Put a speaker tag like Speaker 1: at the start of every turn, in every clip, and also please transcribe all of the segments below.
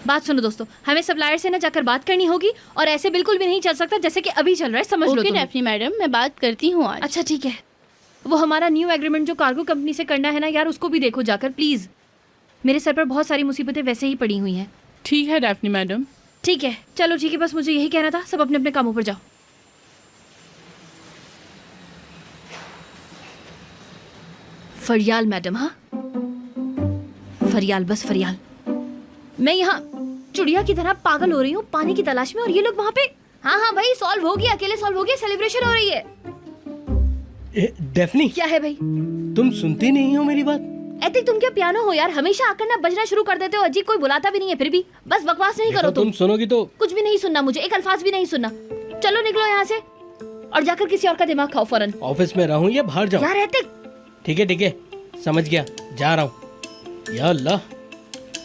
Speaker 1: बात सुनो दोस्तों, हमें सप्लायर से ना जाकर बात करनी होगी और ऐसे बिल्कुल भी नहीं चल सकता जैसे कि अभी चल रहा है, समझ लो।
Speaker 2: ओके डेफनी मैडम, मैं बात करती हूँ आज।
Speaker 1: अच्छा ठीक है। वो हमारा न्यू एग्रीमेंट जो कार्गो कंपनी से करना है ना यार, उसको भी देखो जाकर प्लीज। मेरे सर पर बहुत सारी मुसीबतें वैसे ही पड़ी हुई हैं।
Speaker 2: ठीक है डेफनी मैडम।
Speaker 1: ठीक है, चलो ठीक है, बस मुझे यही कहना था। सब अपने अपने कामों पर जाओ। फरियाल मैडम, हाँ फरियाल, बस फरियाल। मैं यहाँ चुड़िया की तरह पागल हो रही हूँ पानी की तलाश में, और ये लोग वहाँ पे। हाँ हाँ भाई, सॉल्व हो गया, अकेले सॉल्व हो गया, सेलिब्रेशन हो रही है।
Speaker 3: डेफनी,
Speaker 1: क्या है भाई?
Speaker 3: तुम सुनती नहीं हो मेरी बात?
Speaker 1: एतिक, तुम क्या पियानो हो यार? हमेशा आकर ना बजना शुरू कर देते हो। अजीब, कोई बुलाता भी नहीं है फिर भी। बस बकवास नहीं करो
Speaker 3: तुम सुनोगी तो।
Speaker 1: कुछ भी नहीं सुनना मुझे, एक अल्फाज भी नहीं सुनना। चलो निकलो यहाँ से और जाकर किसी और का दिमाग खाओ फौरन।
Speaker 3: ऑफिस में रहूं या बाहर जाऊं?
Speaker 1: यार एतिक।
Speaker 3: ठीक है, समझ गया, जा रहा हूँ। या अल्लाह,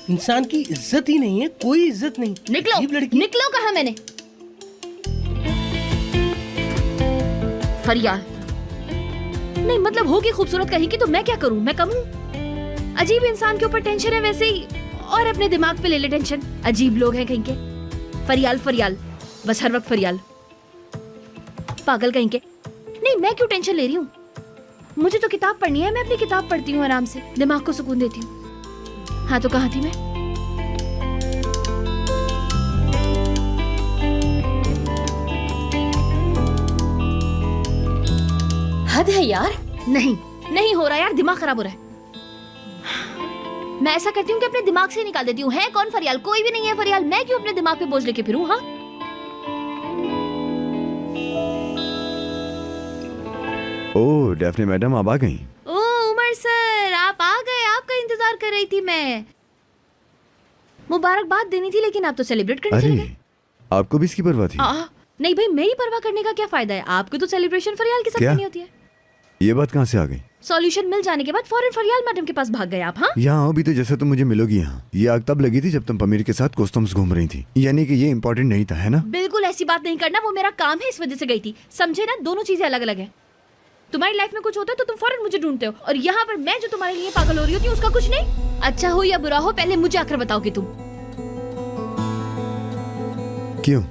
Speaker 3: इंसान की इज्जत ही नहीं है, कोई इज्जत नहीं।
Speaker 1: निकलो,
Speaker 3: लड़की।
Speaker 1: निकलो कहा मैंने। फरियाल नहीं, मतलब होगी खूबसूरत कहीं की, तो मैं क्या करूं? मैं कम हूं? अजीब इंसान के ऊपर टेंशन है वैसे ही, और अपने दिमाग पे ले ले टेंशन। अजीब लोग हैं कहीं के। फरियाल फरियाल, बस हर वक्त फरियाल। पागल कहीं के। नहीं, मैं क्यों टेंशन ले रही हूँ? मुझे तो किताब पढ़नी है, मैं अपनी किताब पढ़ती हूँ आराम से, दिमाग को सुकून देती हूँ। हाँ तो कहाँ थी मैं? हद है यार। नहीं हो रहा यार, दिमाग खराब हो रहा है। मैं ऐसा करती हूँ कि अपने दिमाग से निकाल देती हूँ। है कौन फरियाल? कोई भी नहीं है फरियाल। मैं क्यों अपने दिमाग पे बोझ लेके फिरूं? हाँ
Speaker 4: ओह डेफनी मैडम, आप आ गई।
Speaker 1: ओ उमर सर, आप आ गए। आपका इंतजार कर रही थी मैं। मुबारकबाद देनी थी, लेकिन आप तो सेलिब्रेट करने चले
Speaker 4: अरे,
Speaker 1: गए।
Speaker 4: आपको भी इसकी परवाह थी?
Speaker 1: नहीं भाई, मेरी परवाह करने का क्या फायदा है? आपको तो सेलिब्रेशन फरियाल के साथ
Speaker 4: क्या?
Speaker 1: करनी होती है।
Speaker 4: ये बात कहाँ से आ गई?
Speaker 1: सॉल्यूशन मिल जाने के बाद फौरन फरियाल मैडम के पास भाग गए आप। हाँ
Speaker 4: यहाँ आओ भी तो जैसे तुम मुझे मिलोगी यहाँ। ये आग तब लगी थी जब तुम पमीर के साथ कोस्तम्स घूम रही थी, यानी कि ये इम्पोर्टेंट नहीं था, है ना?
Speaker 1: बिल्कुल ऐसी बात नहीं करना, वो मेरा काम है, इस वजह से गई थी। समझे ना? दोनों चीजें अलग अलग है। तुम्हारी लाइफ में कुछ होता है तो तुम फौरन मुझे ढूंढते हो, और यहाँ पर मैं जो तुम्हारे लिए पागल हो रही होती हूँ उसका कुछ नहीं। अच्छा हो या बुरा हो, पहले मुझे आकर बताओगे तुम।
Speaker 4: क्यों?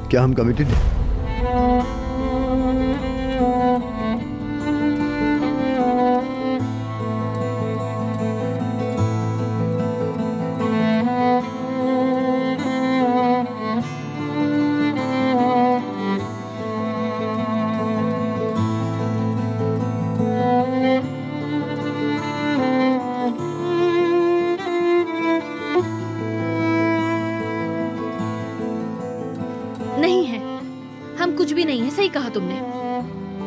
Speaker 4: क्या हम कमिटेड हैं?
Speaker 1: नहीं है, हम कुछ भी नहीं है। सही कहा तुमने।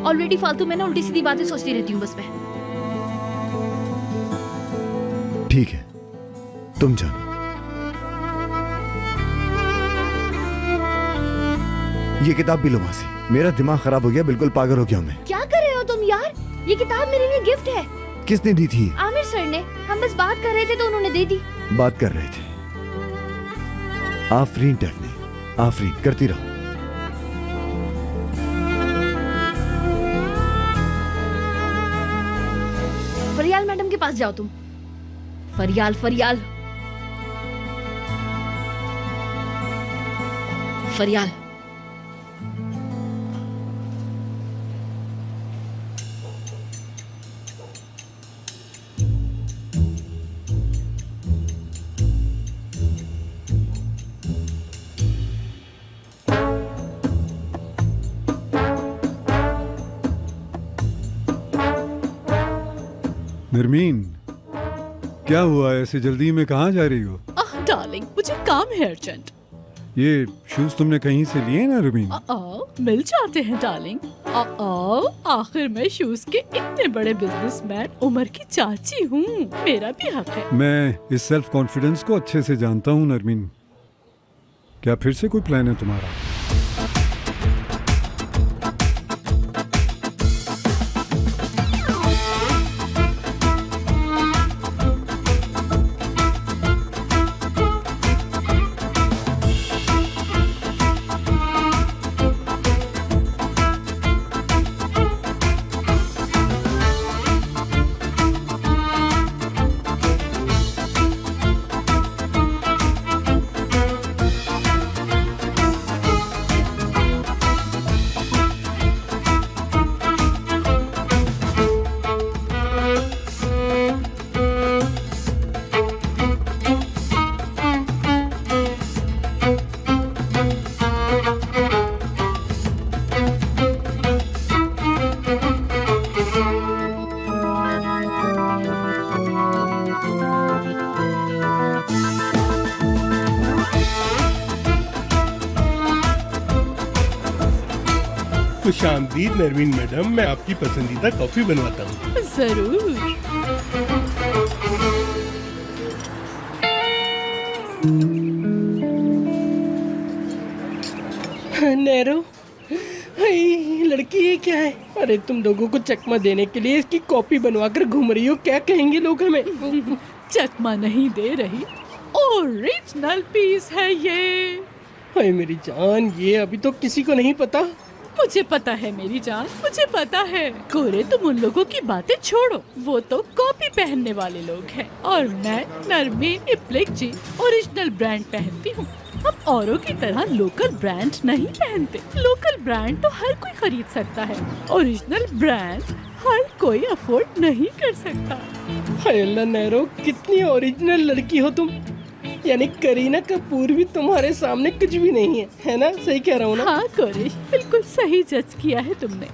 Speaker 1: ऑलरेडी फालतू में ना उल्टी सीधी बातें सोचती रहती हूँ बस मैं।
Speaker 4: ठीक है, तुम जानो। ये किताब भी लो वहां से। मेरा दिमाग खराब हो गया, बिल्कुल पागल हो गया मैं।
Speaker 1: क्या कर रहे हो तुम यार? ये किताब मेरे लिए गिफ्ट है।
Speaker 4: किसने दी थी?
Speaker 1: आमिर सर ने। हम बस बात कर रहे थे तो उन्होंने दे दी।
Speaker 4: बात कर रहे थे। आफरीन डेफनी, आफरीन, करती रहो।
Speaker 1: फरियाल मैडम के पास जाओ तुम। फरियाल फरियाल फरियाल।
Speaker 5: नरमीन, क्या हुआ? ऐसे जल्दी में कहाँ जा रही हो?
Speaker 2: डार्लिंग, मुझे काम है अर्जेंट।
Speaker 5: ये शूज तुमने कहीं से लिए ना नरमीन?
Speaker 2: मिल जाते हैं डार्लिंग। आखिर मैं शूज के इतने बड़े बिजनेसमैन उमर की चाची हूँ, मेरा भी हक है।
Speaker 5: मैं इस सेल्फ कॉन्फिडेंस को अच्छे से जानता हूँ नरमीन। क्या फिर से कोई प्लान है तुम्हारा?
Speaker 3: खुश आमदीद नरवीन मैडम, मैं आपकी पसंदीदा कॉफी बनवाता हूँ।
Speaker 2: जरूर।
Speaker 3: नैरो, हाय, लड़की ये क्या है? अरे तुम लोगों को चकमा देने के लिए इसकी कॉपी बनवा कर घूम रही हो, क्या कहेंगे लोग हमें?
Speaker 2: चकमा नहीं दे रही, ओरिजिनल पीस है ये।
Speaker 3: हाय मेरी जान, ये अभी तो किसी को नहीं पता।
Speaker 2: मुझे पता है मेरी जान, मुझे पता है। गोरे, तुम उन लोगों की बातें छोड़ो, वो तो कॉपी पहनने वाले लोग हैं और मैं नरमीन इप्लिक जी ओरिजिनल ब्रांड पहनती हूँ। हम औरों की तरह लोकल ब्रांड नहीं पहनते। लोकल ब्रांड तो हर कोई खरीद सकता है, ओरिजिनल ब्रांड हर कोई अफोर्ड नहीं कर सकता।
Speaker 3: हाय अल्लाह नैरो, कितनी ओरिजिनल लड़की हो तुम। यानी करीना कपूर भी तुम्हारे सामने कुछ भी नहीं है ना? सही कह रहा हूँ ना?
Speaker 2: हाँ कोरिश, बिल्कुल सही जज किया है तुमने।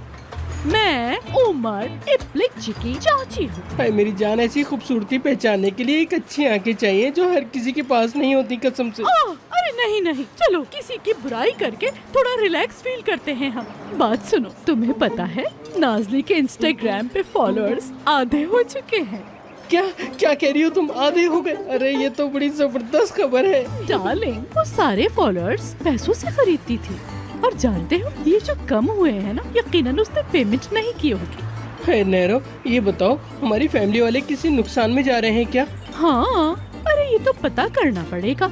Speaker 2: मैं उमर इप्लिक जी की चाची हूँ।
Speaker 3: हाय मेरी जान, ऐसी खूबसूरती पहचानने के लिए एक अच्छी आंखें चाहिए जो हर किसी के पास नहीं होती, कसम से।
Speaker 2: अरे नहीं नहीं, चलो किसी की बुराई करके थोड़ा रिलैक्स फील करते हैं हम। बात सुनो, तुम्हें पता है नाज़ली के इंस्टाग्राम पे फॉलोअर्स आधे हो चुके हैं।
Speaker 3: क्या क्या कह रही हो तुम? आधे हो गए? अरे ये तो बड़ी जबरदस्त खबर है।
Speaker 2: डार्लिंग, वो सारे फॉलोअर्स पैसों से खरीदती थी और जानते हो ये जो कम हुए हैं ना, यकीनन उसने पेमेंट नहीं की होगी।
Speaker 3: है नैरो, ये बताओ हमारी फैमिली वाले किसी नुकसान में जा रहे हैं क्या?
Speaker 2: हाँ, अरे ये तो पता करना पड़ेगा।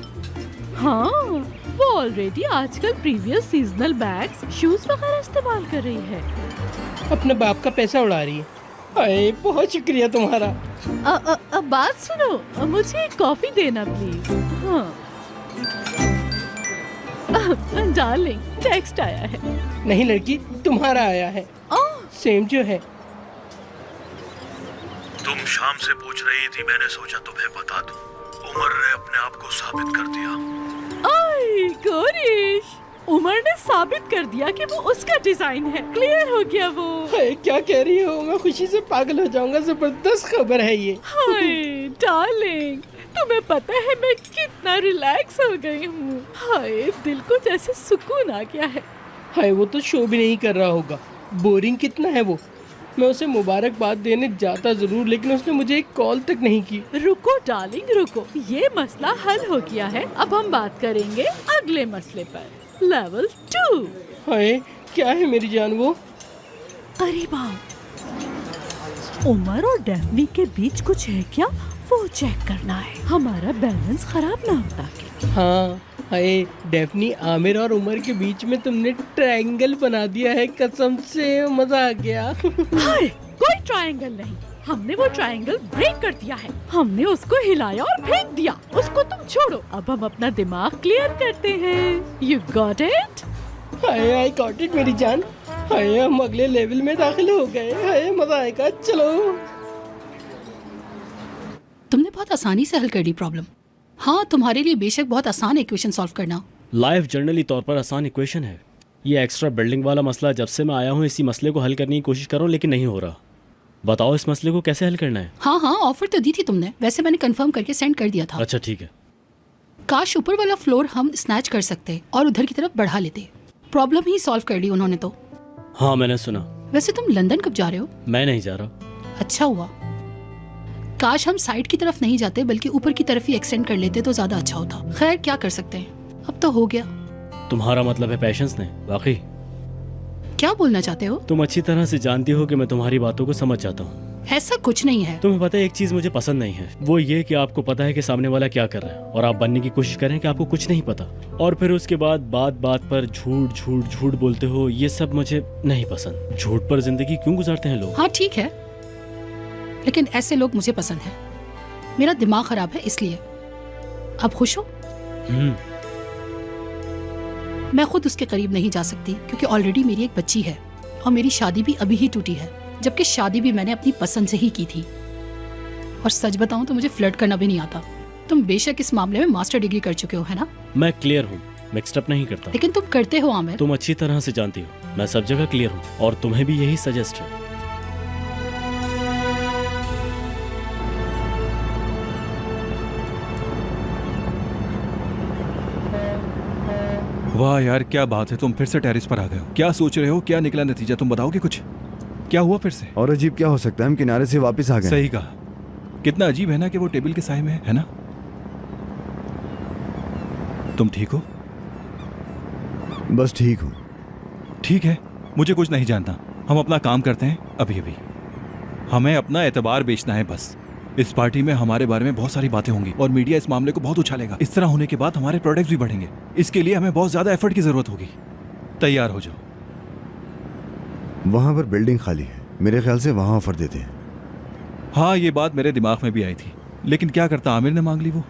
Speaker 2: हाँ, वो ऑलरेडी आजकल प्रीवियस सीजनल बैग्स, शूज वगैरह इस्तेमाल कर रही है।
Speaker 3: अपने बाप का पैसा उड़ा रही है। अरे बहुत शुक्रिया तुम्हारा।
Speaker 2: बात सुनो, मुझे एक कॉफी देना प्लीज। हाँ डार्लिंग, टेक्स्ट आया है।
Speaker 3: नहीं लड़की, तुम्हारा आया है। सेम जो है।
Speaker 6: तुम शाम से पूछ रही थी, मैंने सोचा तुम्हें बता दूं। उमर ने अपने आप को साबित कर दिया।
Speaker 2: आई गोरिश, उमर ने साबित कर दिया कि वो उसका डिजाइन है। क्लियर हो गया वो।
Speaker 3: हाय, क्या कह रही हो? मैं खुशी से पागल हो जाऊंगा। जबरदस्त खबर है ये।
Speaker 2: हाय डार्लिंग, तुम्हें पता है मैं कितना रिलैक्स हो गई हूँ। हाय, दिल को जैसे सुकून आ गया है।
Speaker 3: हाय, वो तो शो भी नहीं कर रहा होगा। बोरिंग कितना है वो। मैं उसे मुबारकबाद देने जाता जरूर, लेकिन उसने मुझे एक कॉल तक नहीं की।
Speaker 2: रुको डार्लिंग रुको, ये मसला हल हो गया है। अब हम बात करेंगे अगले मसले पर, लेवल 2।
Speaker 3: हाय, क्या है मेरी जान वो?
Speaker 2: अरे बाप, उमर और डेफनी के बीच कुछ है क्या? वो चेक करना है, हमारा बैलेंस खराब ना होता के।
Speaker 3: हाँ, हाय डेफनी, आमिर और उमर के बीच में तुमने ट्रायंगल बना दिया है। कसम से मजा आ गया।
Speaker 2: हाय, कोई ट्रायंगल नहीं, हमने वो ट्रायंगल ब्रेक कर दिया है। हमने उसको हिलाया और फेंक दिया। उसको तुम छोड़ो, अब हम अपना दिमाग क्लियर करते हैं। You got it?
Speaker 3: Hi, I got it मेरी जान। हाय, हम अगले लेवल में दाखिल हो गए। हाय, मजा आएगा। चलो।
Speaker 7: तुमने बहुत आसानी से हल कर ली प्रॉब्लम। हाँ, तुम्हारे लिए बेशक बहुत आसान है इक्वेशन सॉल्व करना।
Speaker 8: लाइफ जर्नली तौर पर आसान इक्वेशन है। ये एक्स्ट्रा बिल्डिंग वाला मसला, जब से मैं आया हूँ इसी मसले को हल करने की कोशिश कर रहा हूँ, लेकिन नहीं हो रहा। बताओ इस मसले को कैसे हल करना है।
Speaker 7: हाँ हाँ, ऑफर तो दी थी तुमने, वैसे मैंने कंफर्म करके सेंड कर दिया था।
Speaker 8: अच्छा ठीक है।
Speaker 7: काश ऊपर वाला फ्लोर हम स्नैच कर सकते और उधर की तरफ बढ़ा लेते। प्रॉब्लम ही सॉल्व कर ली उन्होंने तो।
Speaker 8: हाँ मैंने सुना।
Speaker 7: वैसे तुम लंदन कब जा रहे हो?
Speaker 8: मैं नहीं जा रहा।
Speaker 7: अच्छा हुआ। काश हम साइड की तरफ नहीं जाते बल्कि ऊपर की तरफ ही एक्सटेंड कर लेते तो ज्यादा अच्छा होता। खैर क्या कर सकते हैं, अब तो हो गया।
Speaker 8: तुम्हारा मतलब है पेशेंस ने? वाकई
Speaker 7: क्या बोलना चाहते हो?
Speaker 8: तुम अच्छी तरह से जानती हो कि मैं तुम्हारी बातों को समझ जाता हूँ।
Speaker 7: ऐसा कुछ नहीं है।
Speaker 8: तुम्हें पता है एक चीज मुझे पसंद नहीं है, वो ये कि आपको पता है कि सामने वाला क्या कर रहा है और आप बनने की कोशिश कर रहे हैं कि आपको कुछ नहीं पता, और फिर उसके बाद बात बात पर झूठ झूठ झूठ बोलते हो। ये सब मुझे नहीं पसंद। झूठ पर जिंदगी क्यों गुजारते हैं लोग?
Speaker 7: हाँ ठीक है, लेकिन ऐसे लोग मुझे पसंद है। मेरा दिमाग खराब है इसलिए। आप खुश हो? मैं खुद उसके करीब नहीं जा सकती क्योंकि ऑलरेडी मेरी एक बच्ची है और मेरी शादी भी अभी ही टूटी है, जबकि शादी भी मैंने अपनी पसंद से ही की थी। और सच बताऊं तो मुझे फ्लर्ट करना भी नहीं आता। तुम बेशक इस मामले में मास्टर डिग्री कर चुके हो, है ना?
Speaker 8: मैं क्लियर हूँ, मिक्स्ड अप नहीं करता।
Speaker 7: लेकिन तुम करते हो आमिर।
Speaker 8: तुम अच्छी तरह से जानती हो मैं सब जगह क्लियर हूँ, और तुम्हें भी यही सजेस्ट है।
Speaker 9: वाह यार, क्या बात है, तुम फिर से टेरेस पर आ गए हो। क्या सोच रहे हो, क्या निकला नतीजा, तुम बताओगे कुछ? क्या हुआ फिर से?
Speaker 4: और अजीब क्या हो सकता है, हम किनारे से वापस आ गए।
Speaker 9: सही कहा। कितना अजीब है ना कि वो टेबल के साए में है ना? तुम ठीक हो?
Speaker 4: बस ठीक हूँ।
Speaker 9: ठीक है, मुझे कुछ नहीं जानता। हम अपना काम करते हैं अभी अभी। हमें अपना एतबार बेचना है बस। इस पार्टी में हमारे बारे में बहुत सारी बातें होंगी और मीडिया इस मामले को बहुत उछालेगा। इस तरह होने के बाद हमारे प्रोडक्ट्स भी बढ़ेंगे। इसके लिए हमें बहुत ज्यादा एफर्ट की जरूरत होगी। तैयार हो जाओ।
Speaker 4: वहां पर बिल्डिंग खाली है, मेरे ख्याल से वहां ऑफर देते हैं।
Speaker 9: हाँ, ये बात मेरे दिमाग में भी आई थी, लेकिन क्या करता, आमिर ने मांग ली वो।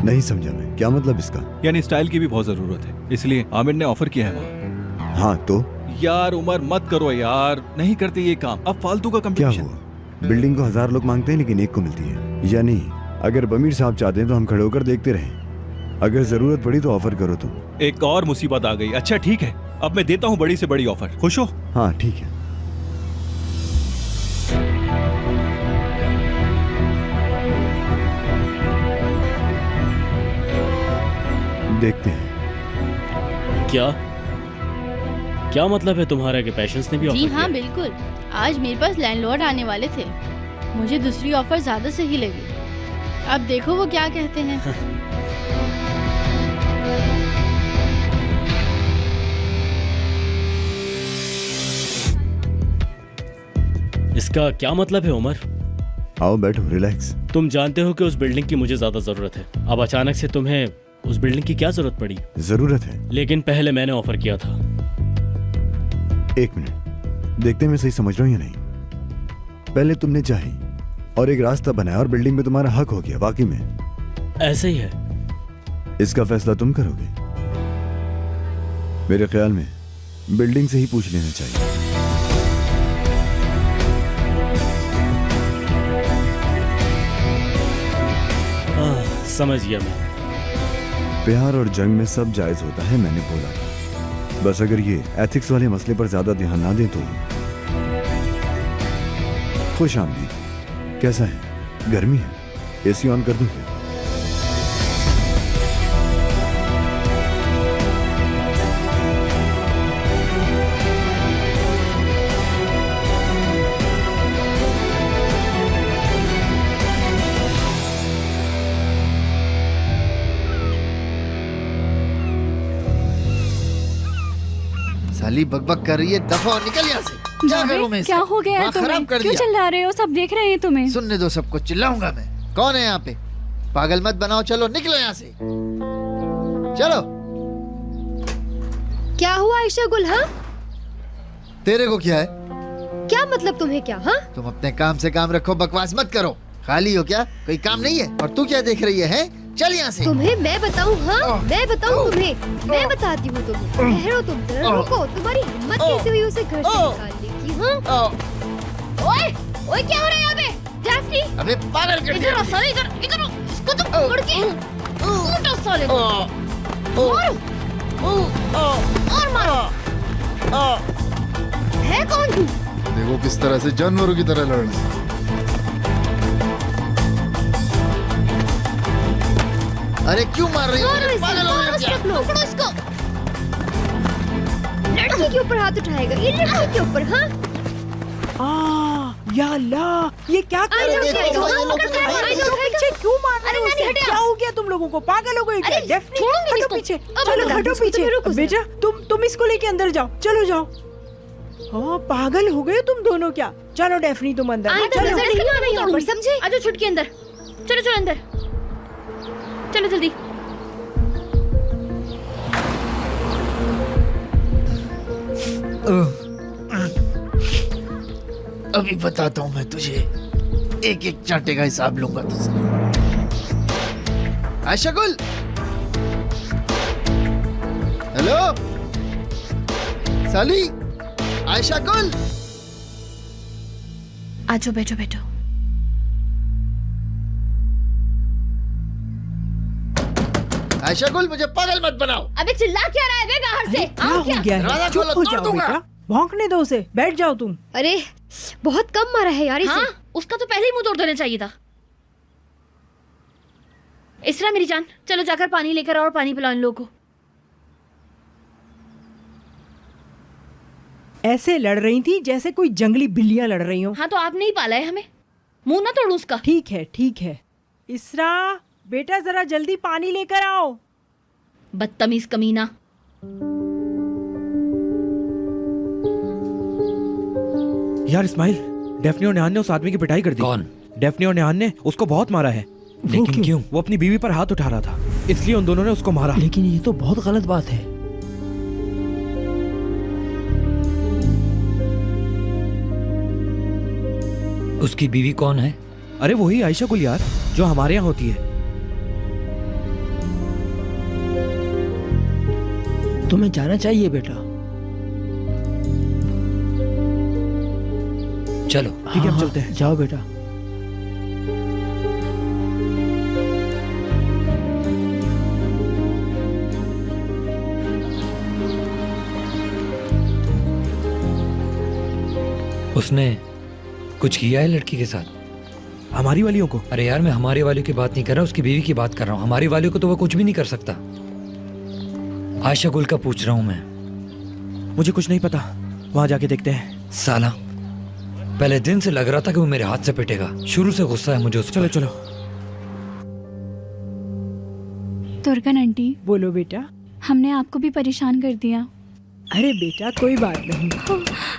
Speaker 4: नहीं समझा मैं, क्या मतलब इसका?
Speaker 9: यानी स्टाइल की भी बहुत जरूरत है, इसलिए आमिर ने ऑफर किया है वहाँ।
Speaker 4: हाँ तो
Speaker 9: यार उमर, मत करो यार, नहीं करते ये काम। अब फालतू का
Speaker 4: क्या
Speaker 9: कंपटीशन।
Speaker 4: हुआ? बिल्डिंग को 1000 लोग मांगते हैं लेकिन एक को मिलती है। यानी अगर बमीर साहब चाहते हैं तो हम खड़े होकर देखते रहें। अगर जरूरत पड़ी तो ऑफर करो तुम।
Speaker 9: एक और मुसीबत आ गई। अच्छा ठीक है, अब मैं देता हूँ बड़ी से बड़ी ऑफर। खुश हो?
Speaker 4: हाँ ठीक है। देखते हैं।
Speaker 8: क्या मतलब है तुम्हारा कि पैशंस ने भी ऑफर
Speaker 10: जी
Speaker 8: किया?
Speaker 10: हाँ बिल्कुल। आज मेरे पास लैंडलॉर्ड आने वाले थे। मुझे दूसरी ऑफर ज्यादा सही लगी। अब देखो वो क्या कहते हैं।
Speaker 8: इसका क्या मतलब है उमर?
Speaker 4: आओ बैठो, रिलैक्स।
Speaker 8: तुम जानते हो कि उस बिल्डिंग की मुझे ज्यादा जरूरत है। अब अचानक से तुम्हें उस बिल्डिंग की क्या जरूरत पड़ी?
Speaker 4: जरूरत है,
Speaker 8: लेकिन पहले मैंने ऑफर किया था।
Speaker 4: एक मिनट, देखते मैं सही समझ रहा हूँ या नहीं। पहले तुमने चाही और एक रास्ता बनाया और बिल्डिंग में तुम्हारा हक हो गया। वाकई में
Speaker 8: ऐसे ही है।
Speaker 4: इसका फैसला तुम करोगे। मेरे ख्याल में बिल्डिंग से ही पूछ लेना चाहिए।
Speaker 8: समझ गया मैं।
Speaker 4: प्यार और जंग में सब जायज होता है, मैंने बोला। बस अगर ये एथिक्स वाले मसले पर ज्यादा ध्यान ना दें तो। खुश आमदीद। कैसा है? गर्मी है? एसी ऑन कर दूं क्या?
Speaker 11: साली बकबक कर रही है, दफा निकल यहाँ से। क्या करूं मैं इसका?
Speaker 10: क्या हो गया है
Speaker 11: वहाँ
Speaker 10: तुम्हें?
Speaker 11: खराब कर
Speaker 10: क्यों
Speaker 11: दिया।
Speaker 10: चिल्ला रहे हो? सब देख रहे हैं तुम्हें।
Speaker 11: सुनने दो सबको, चिल्लाऊंगा मैं। कौन है यहाँ पे? पागल मत बनाओ, चलो निकलो यहाँ से। चलो।
Speaker 1: क्या हुआ आयशा गुल? हाँ,
Speaker 11: तेरे को क्या है?
Speaker 1: क्या मतलब तुम्हें क्या? हाँ,
Speaker 11: तुम अपने काम से काम रखो, बकवास मत करो। खाली हो क्या? कोई काम नहीं है? और तू क्या देख रही है? चल यहाँ से।
Speaker 1: तुम्हें मैं बताऊँ? हाँ, मैं बताऊँ तुम्हें। मैं बताती हूँ तुम्हें। ठहरो तुम, जरा रुको। तुम्हारी हिम्मत कैसे हुई उसे घर से निकालने की? हाँ, ओए, ओए क्या हो रहा है यहाँ पे? जाफरी,
Speaker 11: अबे पागल कर दिया।
Speaker 1: इधर साले, इधर इधर। इसको तुम पकड़ के कूटो साले को। मारो और मारो। है कौन तू?
Speaker 12: देखो किस तरह से जानवरों की तरह लड़ रहे।
Speaker 11: अरे क्यों मार रही हो? पागल हो गए क्या?
Speaker 1: पकड़ो इसको। लड़की के ऊपर हाथ उठाएगा ये, लड़की के ऊपर? हाँ,
Speaker 13: या अल्लाह, ये क्या कर रहे हो? पीछे क्यों मार रहे हो उसे? क्या हो गया तुम लोगों को? पागल हो गए क्या? डेफनी, हटो पीछे। चलो हटो पीछे। बेटा तुम इसको लेके अंदर जाओ। चलो जाओ। हाँ, पागल हो गए तुम दोनों क्या? चलो डेफनी तुम अंदर। चलो
Speaker 1: समझे? आजो छुटकी अंदर। चलो चलो अंदर, चलो जल्दी।
Speaker 11: अभी बताता हूँ मैं तुझे, एक एक चांटे का हिसाब लूंगा तुझसे। आयशा गुल, हेलो साली, आयशा गुल।
Speaker 10: आजो बैठो बैठो।
Speaker 11: आयशा गुल, मुझे पागल मत बनाओ।
Speaker 1: अबे चिल्ला क्या रहा है बे बाहर से?
Speaker 13: क्या हो गया है?
Speaker 11: दरवाजा
Speaker 13: चुप
Speaker 11: खोलो,
Speaker 13: हो
Speaker 11: तोड़
Speaker 13: जाओ
Speaker 11: दूंगा।
Speaker 13: बेटा, भौंकने दो उसे। बैठ जाओ तुम।
Speaker 1: अरे बहुत कम मारा है यार इसे।
Speaker 10: हाँ, उसका तो पहले ही मुंह तोड़ देना चाहिए था।
Speaker 1: इसरा मेरी जान, चलो जाकर पानी लेकर आओ और पानी पिलाओ इन लोगों को।
Speaker 13: ऐसे लड़ रही थी जैसे कोई जंगली बिल्लियां लड़ रही हो।
Speaker 1: हाँ तो आपने ही पाला है हमें, मुंह ना तोड़ू उसका।
Speaker 13: ठीक है ठीक है। इसरा बेटा जरा जल्दी पानी लेकर आओ।
Speaker 1: बदतमीज कमीना।
Speaker 14: यार इस्माइल, डेफनी और नेहान ने उस आदमी की पिटाई कर दी।
Speaker 15: कौन?
Speaker 14: डेफनी और नेहान ने उसको बहुत मारा है।
Speaker 15: लेकिन क्यों?
Speaker 14: वो अपनी बीवी पर हाथ उठा रहा था, इसलिए उन दोनों ने उसको मारा।
Speaker 3: लेकिन ये तो बहुत गलत बात है।
Speaker 15: उसकी बीवी कौन है?
Speaker 14: अरे वही आयशा गुल यार, जो हमारे यहाँ होती है।
Speaker 3: तुम्हें जाना चाहिए बेटा।
Speaker 15: चलो
Speaker 14: ठीक है, हम चलते हैं।
Speaker 3: जाओ बेटा।
Speaker 15: उसने कुछ किया है लड़की के साथ?
Speaker 14: हमारी वालियों को?
Speaker 15: अरे यार मैं हमारी वालियों की बात नहीं कर रहा, उसकी बीवी की बात कर रहा हूँ। हमारी वालियों को तो वो कुछ भी नहीं कर सकता। आयशा गुल का पूछ रहा हूँ मैं।
Speaker 14: मुझे कुछ नहीं पता, वहां जाके देखते हैं।
Speaker 15: साला पहले दिन से लग रहा था कि वो मेरे हाथ से पिटेगा। शुरू से गुस्सा है मुझे उस पर।
Speaker 14: चलो
Speaker 10: तुर्कन आंटी,
Speaker 13: बोलो बेटा।
Speaker 10: हमने आपको भी परेशान कर दिया।
Speaker 13: अरे बेटा कोई बात नहीं।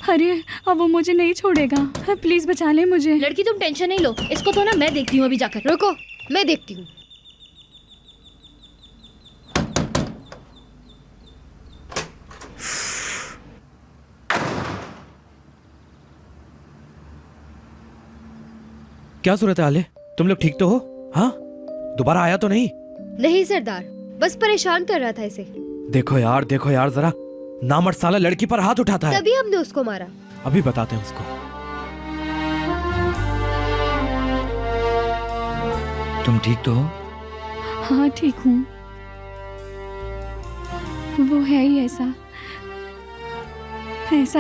Speaker 10: अरे अब वो मुझे नहीं छोड़ेगा, प्लीज बचा ले मुझे।
Speaker 1: लड़की तुम टेंशन नहीं लो, इसको तो ना मैं देखती हूँ अभी जाकर।
Speaker 16: रुको, मैं देखती हूँ।
Speaker 14: क्या सूरत हाल है? तुम लोग ठीक तो हो? हाँ, दोबारा आया तो नहीं?
Speaker 16: नहीं सरदार, बस परेशान कर रहा था इसे।
Speaker 14: देखो यार जरा, नामर्द साला लड़की पर हाथ उठाता है।
Speaker 16: तभी हमने उसको मारा।
Speaker 14: अभी बताते हैं उसको।
Speaker 15: तुम ठीक तो हो?
Speaker 10: हाँ ठीक हूँ। वो है ही ऐसा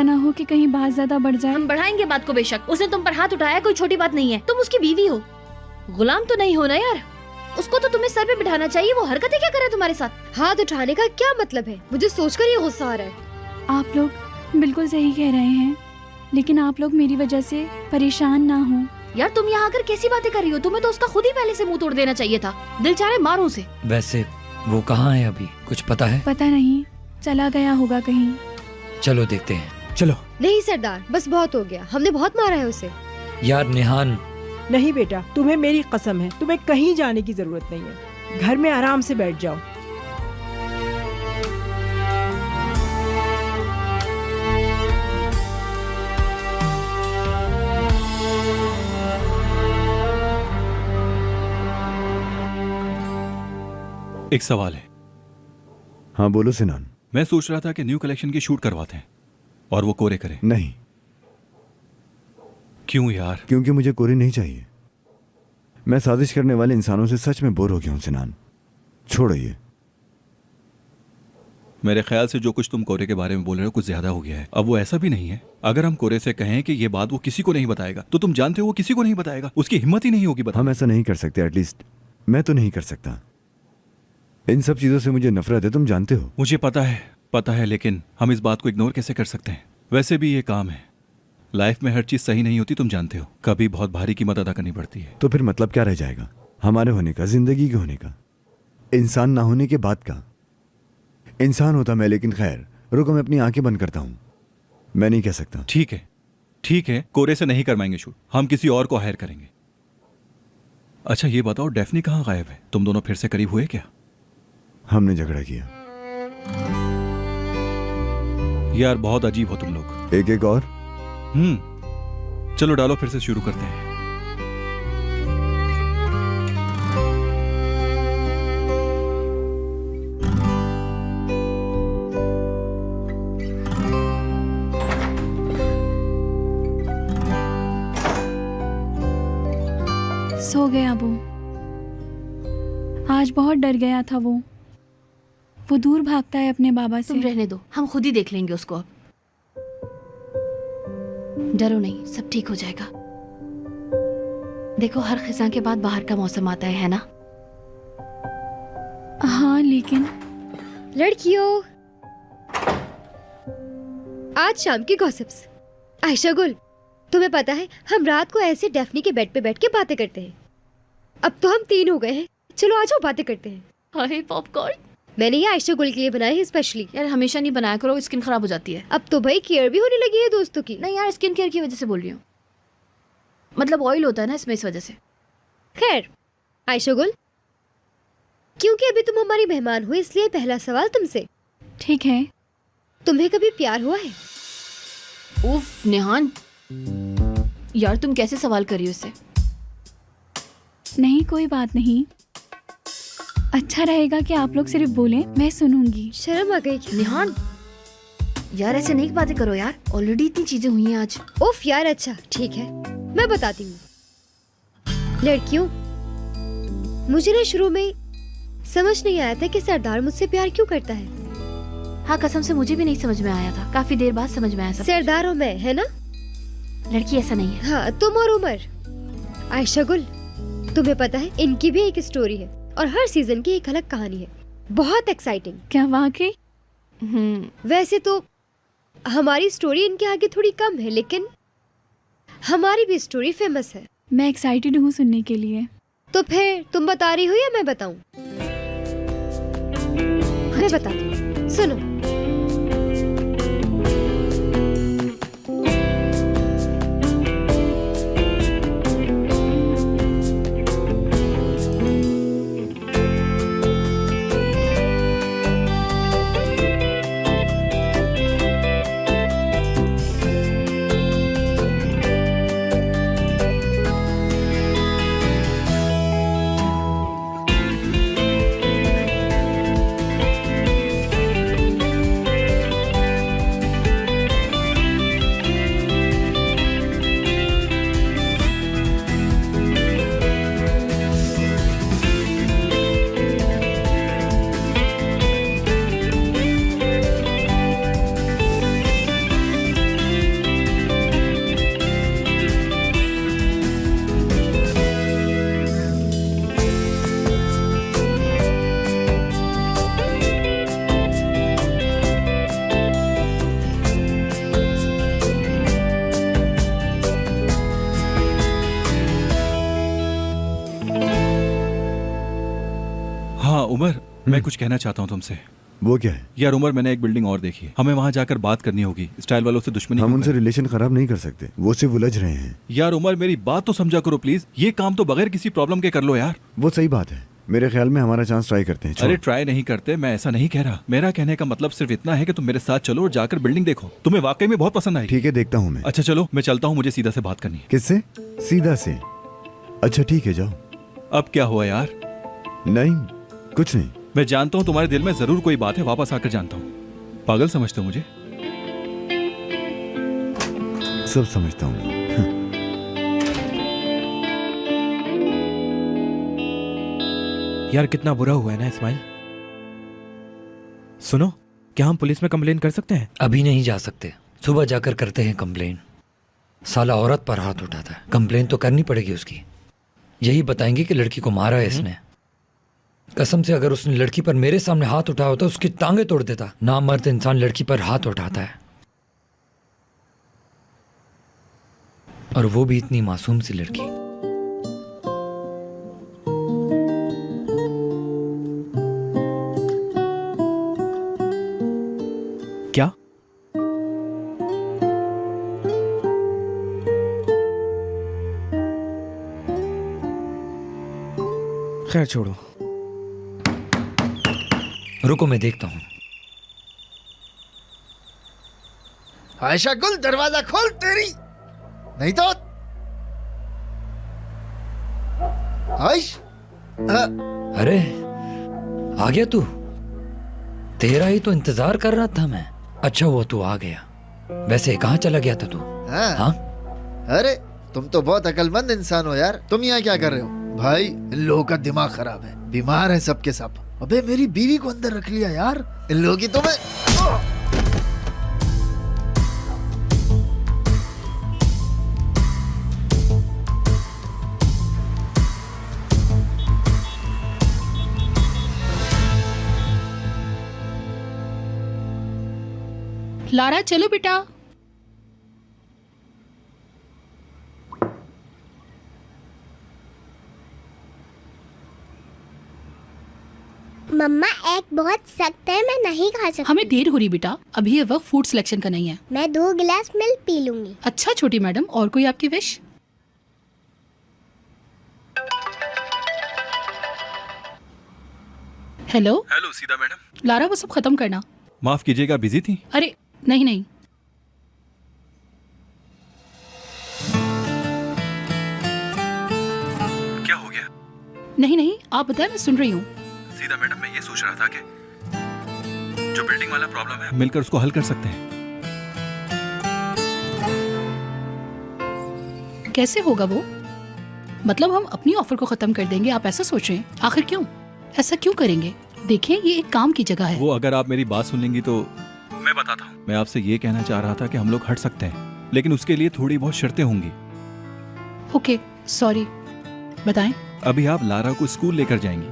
Speaker 10: ना हो कि कहीं बात ज्यादा बढ़ जाए।
Speaker 1: हम बढ़ाएंगे बात को बेशक। उसने तुम पर हाथ उठाया, कोई छोटी बात नहीं है। तुम उसकी बीवी हो, गुलाम तो नहीं हो ना यार। उसको तो तुम्हें सर पे बिठाना चाहिए। वो हरकतें क्या कर रहा है तुम्हारे साथ?
Speaker 16: हाथ उठाने का क्या मतलब है? मुझे सोचकर ये गुस्सा आ रहा है।
Speaker 10: आप लोग बिल्कुल सही कह रहे हैं, लेकिन आप लोग मेरी वजह से परेशान ना हो।
Speaker 1: यार तुम यहाँ आकर कैसी बातें कर रही हो? तुम्हें तो उसका खुद ही पहले से मुंह तोड़ देना चाहिए था। दिल चाहे मारो उसे।
Speaker 15: वैसे वो कहाँ है अभी, कुछ पता है?
Speaker 10: पता नहीं, चला गया होगा कहीं।
Speaker 15: चलो देखते हैं।
Speaker 14: चलो।
Speaker 16: नहीं सरदार, बस बहुत हो गया। हमने बहुत मारा है उसे।
Speaker 15: यार नेहान।
Speaker 13: नहीं बेटा, तुम्हें मेरी कसम है, तुम्हें कहीं जाने की जरूरत नहीं है। घर में आराम से बैठ जाओ।
Speaker 9: एक सवाल है।
Speaker 4: हाँ बोलो सिनान।
Speaker 9: मैं सोच रहा था कि न्यू कलेक्शन की शूट करवाते हैं और वो कोरे करे।
Speaker 4: नहीं।
Speaker 9: क्यों यार?
Speaker 4: क्योंकि मुझे कोरे नहीं चाहिए। मैं साजिश करने वाले इंसानों से सच में बोर हो गया हूं सिनान। छोड़ो ये।
Speaker 9: मेरे ख्याल से जो कुछ तुम कोरे के बारे में बोल रहे हो कुछ ज्यादा हो गया है। अब वो ऐसा भी नहीं है। अगर हम कोरे से कहें कि ये बात वो किसी को नहीं बताएगा, तो तुम जानते हो वो किसी को नहीं बताएगा। उसकी हिम्मत ही नहीं होगी बताने।
Speaker 4: हम ऐसा नहीं कर सकते। एटलीस्ट मैं तो नहीं कर सकता। इन सब चीजों से मुझे नफरत है, तुम जानते हो।
Speaker 9: मुझे पता है, लेकिन हम इस बात को इग्नोर कैसे कर सकते हैं? वैसे भी ये काम है। लाइफ में हर चीज सही नहीं होती, तुम जानते हो। कभी बहुत भारी कीमत अदा करनी पड़ती है।
Speaker 4: तो फिर मतलब क्या रह जाएगा हमारे होने का, जिंदगी के होने का, इंसान ना होने के बाद का? इंसान होता मैं, लेकिन खैर रुको, मैं अपनी आंखें बंद करता हूं। मैं नहीं कह सकता।
Speaker 9: ठीक है, कोरे से नहीं करवाएंगे शूट। हम किसी और को हायर करेंगे। अच्छा ये बताओ, डेफनी कहाँ गायब है? तुम दोनों फिर से करीब हुए क्या?
Speaker 4: हमने झगड़ा किया।
Speaker 9: यार बहुत अजीब हो तुम लोग।
Speaker 4: एक और।
Speaker 9: चलो डालो, फिर से शुरू करते हैं।
Speaker 10: सो गया वो। आज बहुत डर गया था वो दूर भागता है अपने बाबा से।
Speaker 1: तुम रहने दो, हम खुद ही देख लेंगे उसको। अब डरो नहीं, सब ठीक हो जाएगा। देखो हर खिसा के बाद बाहर का मौसम आता है ना?
Speaker 10: हाँ लेकिन
Speaker 16: लड़कियों आज शाम की गॉसिप्स। आयशा गुल, तुम्हें पता है हम रात को ऐसे डेफनी के बेड पे बैठ के बातें करते हैं। अब तो हम 3 हो गए हैं, चलो आज वो बातें करते हैं।
Speaker 1: हाय पॉपकॉर्न।
Speaker 16: मैंने ये आयशा गुल के लिए बनाए हैं स्पेशली।
Speaker 1: यार हमेशा नहीं बनाया करो, स्किन खराब हो जाती है।
Speaker 16: अब तो भाई केयर भी होने लगी है दोस्तों की।
Speaker 1: नहीं यार, स्किन केयर की वजह से बोल रही हूँ, मतलब ऑयल होता है ना इसमें, इस वजह से।
Speaker 16: खैर आयशा गुल, क्योंकि अभी तुम हमारी मेहमान हो इसलिए पहला सवाल तुमसे।
Speaker 10: ठीक है।
Speaker 16: तुम्हें कभी प्यार हुआ है?
Speaker 1: उफ नेहान, यार तुम कैसे सवाल कर रही हो इससे?
Speaker 10: नहीं कोई बात नहीं, अच्छा रहेगा कि आप लोग सिर्फ बोलें, मैं सुनूंगी।
Speaker 16: शर्म आ गई क्या?
Speaker 1: नेहान यार ऐसे नहीं बातें करो यार, ऑलरेडी इतनी चीजें हुई हैं आज।
Speaker 16: उफ यार, अच्छा ठीक है मैं बताती हूँ। लड़कियों, मुझे ना शुरू में समझ नहीं आया था कि सरदार मुझसे प्यार क्यों करता है।
Speaker 1: हाँ कसम से मुझे भी नहीं समझ में आया था, काफी देर बाद समझ में आया सब।
Speaker 16: सरदार और मैं, है ना?
Speaker 1: लड़की ऐसा नहीं है।
Speaker 16: हाँ, तुम और उमर। आयशा गुल, तुम्हें पता है इनकी भी एक स्टोरी है और हर सीजन की एक अलग कहानी है, बहुत एक्साइटिंग।
Speaker 10: क्या वाकई?
Speaker 16: वैसे तो हमारी स्टोरी इनके आगे थोड़ी कम है, लेकिन हमारी भी स्टोरी फेमस है।
Speaker 10: मैं एक्साइटेड हूँ सुनने के लिए।
Speaker 16: तो फिर तुम बता रही हो या मैं बताऊं? मैं बताती हूँ, सुनो।
Speaker 9: उमर, मैं कुछ कहना चाहता हूँ तुमसे।
Speaker 4: वो क्या है?
Speaker 9: यार उमर, मैंने एक बिल्डिंग और देखी है, हमें वहाँ जाकर बात करनी होगी। स्टाइल वालों से दुश्मनी
Speaker 4: हम
Speaker 9: क्यों
Speaker 4: उनसे
Speaker 9: करें?
Speaker 4: रिलेशन खराब नहीं कर सकते, वो सिर्फ उलझ रहे हैं।
Speaker 9: यार उमर, मेरी बात तो समझा करो प्लीज। ये काम तो बगैर किसी प्रॉब्लम के कर लो यार।
Speaker 4: वो सही बात है, मेरे ख्याल में हमारा चांस ट्राई करते हैं।
Speaker 9: अरे ट्राई नहीं करते, मैं ऐसा नहीं कह रहा। मेरा कहने का मतलब सिर्फ इतना है कि तुम मेरे साथ चलो और जाकर बिल्डिंग देखो, तुम्हें वाकई में बहुत पसंद आई।
Speaker 4: ठीक है, देखता हूँ मैं।
Speaker 9: अच्छा चलो, मैं चलता हूँ, मुझे सीधा से बात करनी है।
Speaker 4: किससे? सीधा से? अच्छा ठीक है, जाओ।
Speaker 9: अब क्या हुआ यार?
Speaker 4: नहीं कुछ नहीं।
Speaker 9: मैं जानता हूँ तुम्हारे दिल में जरूर कोई बात है, वापस आकर जानता हूँ। पागल समझते हो मुझे?
Speaker 4: सब समझता हूँ।
Speaker 14: यार कितना बुरा हुआ है ना इस्माइल। सुनो, क्या हम पुलिस में कंप्लेन कर सकते हैं?
Speaker 15: अभी नहीं जा सकते, सुबह जाकर करते हैं कंप्लेन। साला औरत पर हाथ उठाता है, कंप्लेन तो करनी पड़ेगी उसकी। यही बताएंगे कि लड़की को मारा है इसने। कसम से अगर उसने लड़की पर मेरे सामने हाथ उठाया होता उसकी टांगे तोड़ देता। नामर्द इंसान लड़की पर हाथ उठाता है, और वो भी इतनी मासूम सी लड़की।
Speaker 14: क्या? खैर छोड़ो,
Speaker 15: रुको मैं देखता हूँ।
Speaker 11: आयशा गुल, दरवाजा खोल तेरी, नहीं तो आयश।
Speaker 15: अरे आ गया तू? तेरा ही तो इंतजार कर रहा था मैं। अच्छा हुआ तू आ गया। वैसे कहाँ चला गया था तू? हाँ?
Speaker 11: अरे तुम तो बहुत अकलमंद इंसान हो यार। तुम यहाँ क्या कर रहे हो? भाई इन लोगों का दिमाग खराब है, बीमार है सबके सब। अबे मेरी बीवी को अंदर रख लिया यार इन लोगों की। तो मैं
Speaker 7: लारा चलो बेटा।
Speaker 17: मम्मा एग बहुत सख्त है, मैं नहीं खा सकती।
Speaker 7: हमें देर हो रही बेटा, अभी ये वक्त फूड सिलेक्शन का नहीं है।
Speaker 17: मैं 2 गिलास मिल्क पी लूंगी।
Speaker 7: अच्छा छोटी मैडम, और कोई आपकी wish? Hello
Speaker 9: hello Sita madam.
Speaker 7: Lara वो सब खत्म करना।
Speaker 9: माफ कीजिएगा, बिजी थी?
Speaker 7: अरे नहीं नहीं,
Speaker 9: क्या हो गया?
Speaker 7: नहीं नहीं, आप बताएं, मैं सुन रही हूँ।
Speaker 9: सीता मैडम, मैं ये सोच रहा था कि जो बिल्डिंग वाला प्रॉब्लम है मिलकर उसको हल कर सकते हैं।
Speaker 7: कैसे होगा वो? मतलब हम अपनी ऑफर को खत्म कर देंगे, आप ऐसा सोच रहे हैं? आखिर क्यों? ऐसा क्यों करेंगे? देखें, ये एक काम की जगह है।
Speaker 9: वो अगर आप मेरी बात सुन लेंगी तो मैं बताता हूँ। मैं आपसे ये कहना चाह रहा था कि हम लोग हट सकते हैं, लेकिन उसके लिए थोड़ी बहुत शर्तें होंगी।
Speaker 7: ओके सॉरी, बताएं।
Speaker 9: अभी आप लारा को स्कूल लेकर जाएंगी?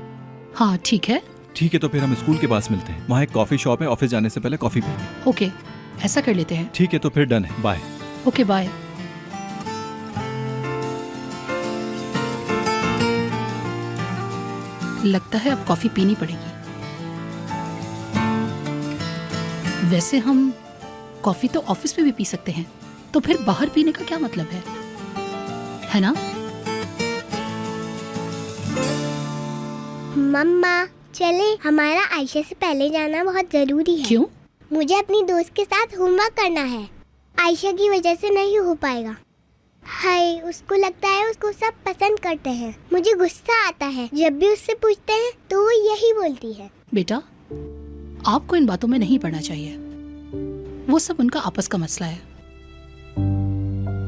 Speaker 7: हाँ ठीक है।
Speaker 9: ठीक है, तो फिर हम स्कूल के पास मिलते हैं। वहाँ एक कॉफी शॉप है, ऑफिस जाने से पहले कॉफी पिएंगे।
Speaker 7: ओके ऐसा कर लेते हैं।
Speaker 9: ठीक है, तो फिर डन है, बाय।
Speaker 7: Okay bye. लगता है अब कॉफी पीनी पड़ेगी। वैसे हम कॉफी तो ऑफिस में भी पी सकते हैं, तो फिर बाहर पीने का क्या मतलब है ना?
Speaker 17: मम्मा चले, हमारा आयशा से पहले जाना बहुत जरूरी है।
Speaker 7: क्यों?
Speaker 17: मुझे अपनी दोस्त के साथ होमवर्क करना है। आयशा की वजह से नहीं हो पाएगा। हाय, उसको लगता है उसको सब पसंद करते हैं। मुझे गुस्सा आता है जब भी उससे पूछते हैं तो वो यही बोलती है।
Speaker 7: बेटा, आपको इन बातों में नहीं पड़ना चाहिए, वो सब उनका आपस का मसला है।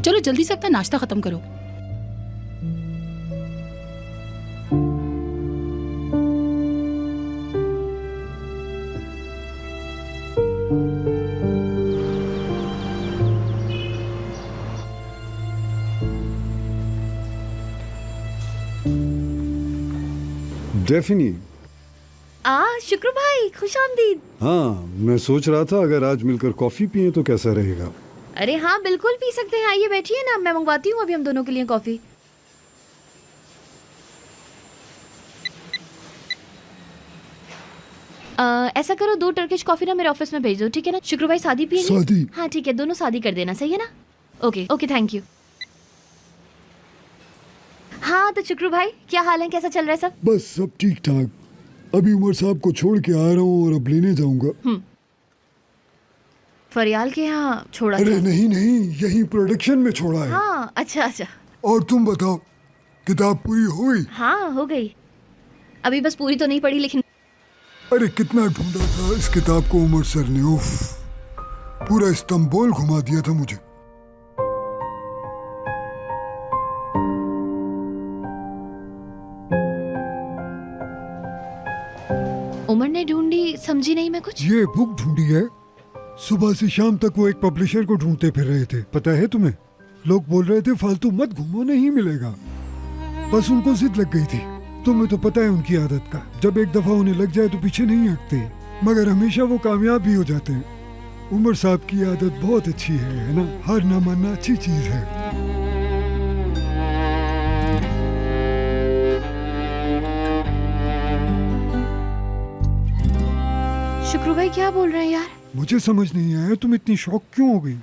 Speaker 7: चलो जल्दी से अपना नाश्ता खत्म करो।
Speaker 5: डेफिनी।
Speaker 1: शुक्र भाई, खुश आमदीद।
Speaker 5: हाँ, मैं सोच रहा था अगर आज मिलकर कॉफी पिए तो कैसा रहेगा।
Speaker 1: अरे हाँ बिल्कुल पी सकते हैं, आइए बैठिए ना, मैं मंगवाती हूँ अभी हम दोनों के लिए कॉफी। ऐसा करो, 2 टर्किश कॉफी ना मेरे ऑफिस में भेज दो, ठीक है ना? शुक्र भाई शादी पिएंगे?
Speaker 5: शादी?
Speaker 1: हाँ ठीक है, दोनों शादी कर देना, सही है ना? Okay okay, thank you. हाँ तो शुक्र भाई, क्या हाल है, कैसा चल रहा है सब?
Speaker 5: बस सब ठीक ठाक। अभी उमर साहब को छोड़ के आ रहा हूँ और अब लेने जाऊंगा।
Speaker 1: फरियाल के यहाँ छोड़ा
Speaker 5: अरे
Speaker 1: था?
Speaker 5: नहीं नहीं, यही प्रोडक्शन में छोड़ा है।
Speaker 1: हाँ अच्छा अच्छा।
Speaker 5: और तुम बताओ, किताब पूरी हुई?
Speaker 1: हाँ हो गई, अभी बस पूरी तो नहीं पढ़ी लेकिन।
Speaker 5: अरे कितना ढूंढा था इस किताब को उमर सर ने, उफ, पूरा इस्तांबुल घुमा दिया था मुझे।
Speaker 1: उमर ने ढूंढी, समझी नहीं मैं कुछ।
Speaker 5: ये बुक ढूंढी है, सुबह से शाम तक वो एक पब्लिशर को ढूंढते फिर रहे थे, पता है तुम्हें? लोग बोल रहे थे फालतू मत घूमो, नहीं मिलेगा। बस उनको जिद लग गई थी। तुम्हें तो पता है उनकी आदत का, जब एक दफा उन्हें लग जाए तो पीछे नहीं हटते, मगर हमेशा वो कामयाब भी हो जाते हैं। उमर साहब की आदत बहुत अच्छी है ना? हार ना मानना अच्छी चीज है।
Speaker 1: शुक्र भाई क्या बोल रहे हैं यार?
Speaker 5: मुझे समझ नहीं आया तुम इतनी शॉक क्यों हो गई।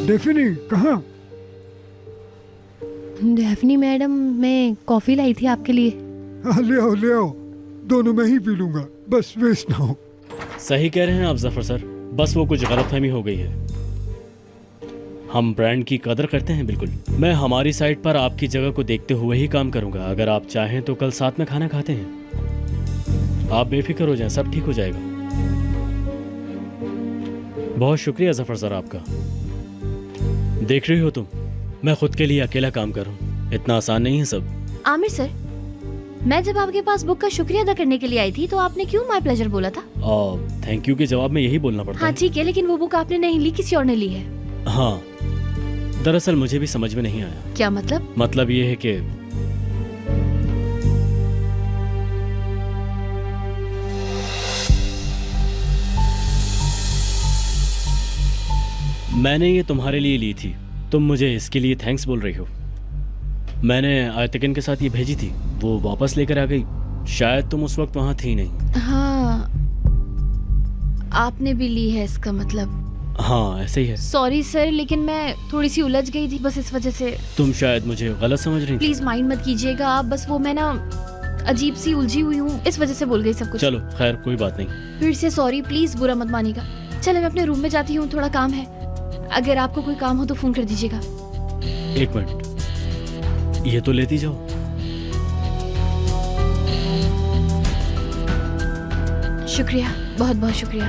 Speaker 5: डेफिनी कहाँ?
Speaker 16: डेफनी मैडम, मैं कॉफी लाई थी आपके लिए।
Speaker 5: हाँ ले आओ ले आओ, दोनों मैं ही पी लूंगा, बस वेस्ट ना हो।
Speaker 8: सही कह रहे हैं आप जफर सर, बस वो कुछ गलतफहमी हो गई है। हम ब्रांड की कदर करते हैं बिल्कुल। मैं हमारी साइट पर आपकी जगह को देखते हुए ही काम करूंगा। अगर आप चाहें तो कल साथ में खाना खाते हैं। आप बेफिक्र हो जाएं, सब ठीक हो जाएगा। बहुत शुक्रिया जफर सर आपका। देख रही हो तुम, मैं खुद के लिए अकेला काम करूं, इतना आसान नहीं है सब।
Speaker 1: आमिर सर, मैं जब आपके पास बुक का शुक्रिया अदा करने के लिए आई थी तो आपने क्यों माय प्लेजर बोला था?
Speaker 8: थैंक यू के जवाब में यही बोलना पड़ता
Speaker 1: हाँ
Speaker 8: है।
Speaker 1: ठीक है, लेकिन वो बुक आपने नहीं ली, किसी और ने ली है।
Speaker 8: हाँ, दरअसल मुझे भी समझ में नहीं आया।
Speaker 1: क्या मतलब?
Speaker 8: मतलब ये है कि मैंने ये तुम्हारे लिए ली थी, तुम मुझे इसके लिए थैंक्स बोल रही हो। मैंने आयतकन के साथ ये भेजी थी, वो वापस लेकर आ गई। शायद तुम उस वक्त वहाँ थी नहीं।
Speaker 1: हाँ, आपने भी ली है इसका मतलब।
Speaker 8: हाँ ऐसे ही है।
Speaker 1: सॉरी सर, लेकिन मैं थोड़ी सी उलझ गई थी, बस इस वजह से।
Speaker 8: तुम शायद मुझे गलत समझ रही थी।
Speaker 1: प्लीज माइंड मत कीजिएगा आप, बस वो मैं ना अजीब सी उलझी हुई हूँ, इस वजह से बोल गई सब कुछ।
Speaker 8: चलो खैर, कोई बात नहीं।
Speaker 1: फिर से सॉरी, प्लीज बुरा मत मानिएगा। चलो मैं अपने रूम में जाती हूँ, थोड़ा काम है। अगर आपको कोई काम हो तो फोन कर दीजिएगा।
Speaker 8: एक मिनट, ये तो लेती जाओ।
Speaker 1: शुक्रिया, बहुत बहुत शुक्रिया।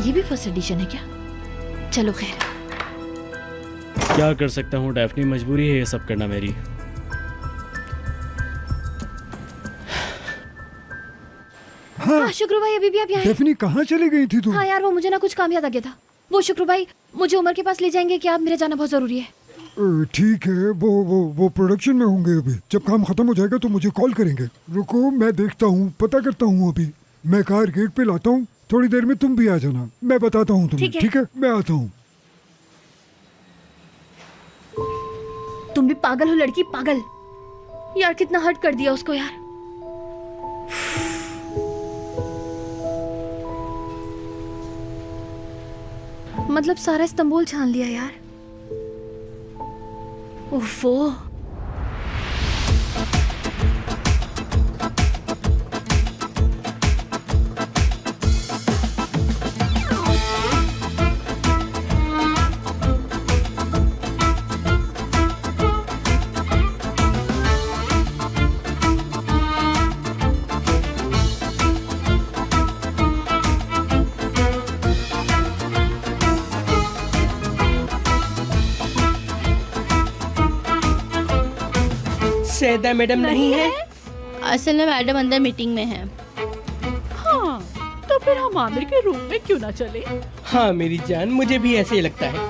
Speaker 1: ये भी फर्स्ट एडिशन है क्या? चलो खैर।
Speaker 8: क्या कर सकता हूँ डैफ्नी, मजबूरी है ये सब करना मेरी।
Speaker 1: हाँ शुक्र भाई, अभी भी आप यहाँ हैं?
Speaker 5: डेफनी कहाँ चली गई थी तू?
Speaker 1: हाँ यार, वो मुझे ना कुछ काम याद आ गया था। वो शुक्र भाई मुझे उमर के पास ले जाएंगे क्या? आप, मेरा जाना बहुत जरूरी है।
Speaker 5: ठीक है, वो प्रोडक्शन में होंगे अभी। जब काम खत्म हो जाएगा तो मुझे कॉल करेंगे। रुको, मैं देखता हूँ, पता करता हूँ। अभी मैं कार गेट पे लाता हूँ, थोड़ी देर में तुम भी आ जाना, मैं बताता हूँ तुम्हें। ठीक है, मैं आता हूँ।
Speaker 1: तुम भी पागल हो लड़की, पागल। यार कितना हर्ट कर दिया उसको यार। मतलब सारा इस्तांबुल छान लिया यार। ओफो।
Speaker 3: सैदा मैडम नहीं है?
Speaker 10: असल में मैडम अंदर मीटिंग में है।
Speaker 2: हाँ, तो फिर हम आमिर के रूम में क्यों ना चले?
Speaker 3: हाँ मेरी जान, मुझे भी ऐसे ही लगता है।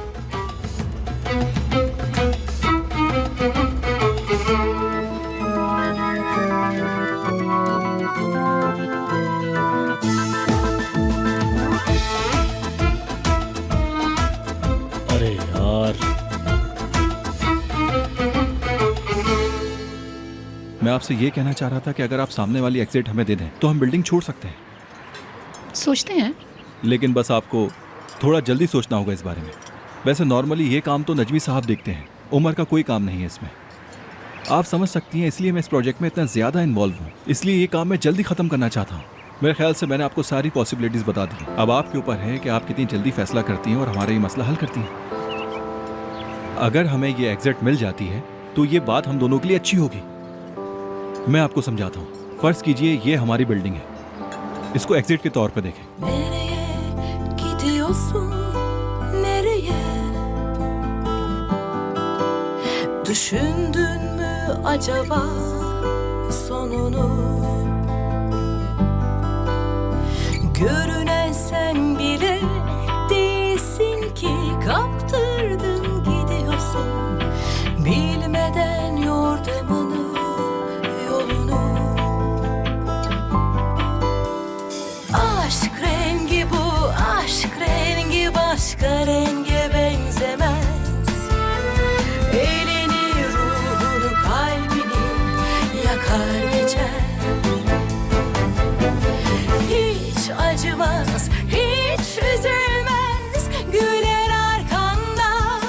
Speaker 8: अरे यार,
Speaker 9: मैं आपसे ये कहना चाह रहा था कि अगर आप सामने वाली एग्जिट हमें दे दें तो हम बिल्डिंग छोड़ सकते हैं।
Speaker 7: सोचते हैं।
Speaker 9: लेकिन बस आपको थोड़ा जल्दी सोचना होगा इस बारे में। वैसे नॉर्मली ये काम तो नजमी साहब देखते हैं, उमर का कोई काम नहीं है इसमें। आप समझ सकती हैं, इसलिए मैं इस प्रोजेक्ट में इतना ज़्यादा इन्वॉल्व हूँ। इसलिए ये काम मैं जल्दी ख़त्म करना चाहता हूँ। मेरे ख्याल से मैंने आपको सारी पॉसिबिलिटीज़ बता दी। अब आपके ऊपर है कि आप कितनी जल्दी फैसला करती हैं और हमारा ये मसला हल करती हैं। अगर हमें ये एग्जिट मिल जाती है तो ये बात हम दोनों के लिए अच्छी होगी। मैं आपको समझाता हूँ। फर्ज कीजिए ये हमारी बिल्डिंग है, इसको एग्जिट के तौर पे देखें।
Speaker 18: Düşündün mü acaba sonunu? Görünen sen bile değilsin ki, kaptırdın gidiyorsun bilmeden yordamını, yolunu. Aşk rengi bu, aşk rengi başka renge benzemez. Elini, ruhunu, kalbini yakar geçer. Hiç acımaz, hiç üzülmez, güler arkandan.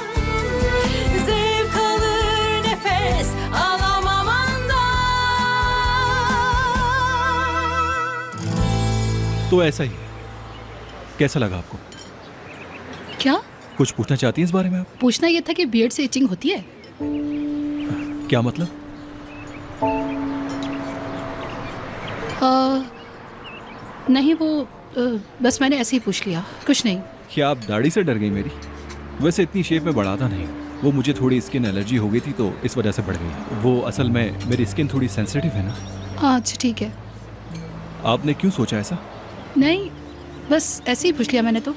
Speaker 18: Zevk alır nefes alamamandan.
Speaker 9: तो ऐसा ही है। कैसा लगा आपको?
Speaker 7: क्या
Speaker 9: कुछ पूछना चाहती हैं इस बारे में आप?
Speaker 7: पूछना ये था कि बियर्ड से इचिंग होती है?
Speaker 9: क्या मतलब?
Speaker 7: नहीं, वो बस मैंने ऐसे ही पूछ लिया, कुछ नहीं।
Speaker 9: क्या आप दाढ़ी से डर गई मेरी? वैसे इतनी शेप में बढ़ाता नहीं, वो मुझे थोड़ी स्किन एलर्जी हो गई थी तो इस वजह से बढ़ गई। वो असल में मेरी स्किन थोड़ी सेंसिटिव है ना।
Speaker 7: अच्छा ठीक है।
Speaker 9: आपने क्यों सोचा ऐसा?
Speaker 7: नहीं, बस ऐसे ही पूछ लिया मैंने तो।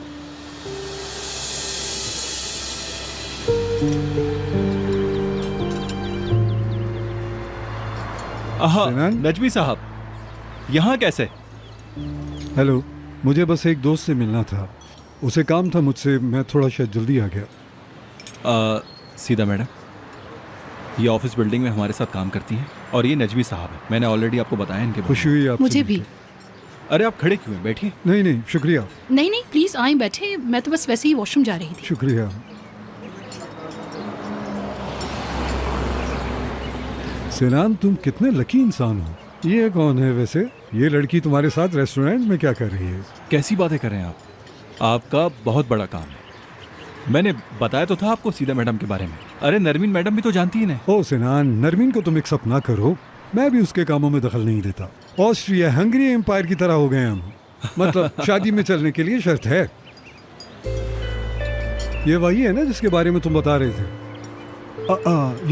Speaker 9: नजमी साहब, यहाँ कैसे?
Speaker 5: हेलो, मुझे बस एक दोस्त से मिलना था। उसे काम था मुझसे, मैं थोड़ा शायद जल्दी आ गया।
Speaker 9: सीधा मैडम, ये ऑफिस बिल्डिंग में हमारे साथ काम करती हैं और ये नजमी साहब है। मैंने ऑलरेडी आपको बताया इनके बारे
Speaker 5: खुशी हुई आपसे
Speaker 7: मुझे भी।
Speaker 9: अरे आप खड़े क्यों हैं? बैठिए।
Speaker 5: नहीं नहीं शुक्रिया।
Speaker 7: नहीं नहीं प्लीज आए बैठे, मैं तो बस वैसे ही वॉशरूम जा रही थी।
Speaker 5: शुक्रिया। सिनान, तुम कितने लकी इंसान हो। ये कौन है वैसे? ये लड़की तुम्हारे साथ रेस्टोरेंट में क्या कर रही है?
Speaker 9: कैसी बातें कर रहे हैं आप? आपका बहुत बड़ा काम है। मैंने बताया तो था आपको सीधा मैडम के बारे में। अरे नरमीन मैडम भी तो जानती है ना।
Speaker 5: ओ सिनान, नरमीन को तुम एक्सेप्ट ना करो, मैं भी उसके कामों में दखल नहीं देता। ऑस्ट्रिया हंगरी एम्पायर की तरह हो गए हम। मतलब शादी में चलने के लिए शर्त है। ये वही है ना जिसके बारे में तुम बता रहे थे?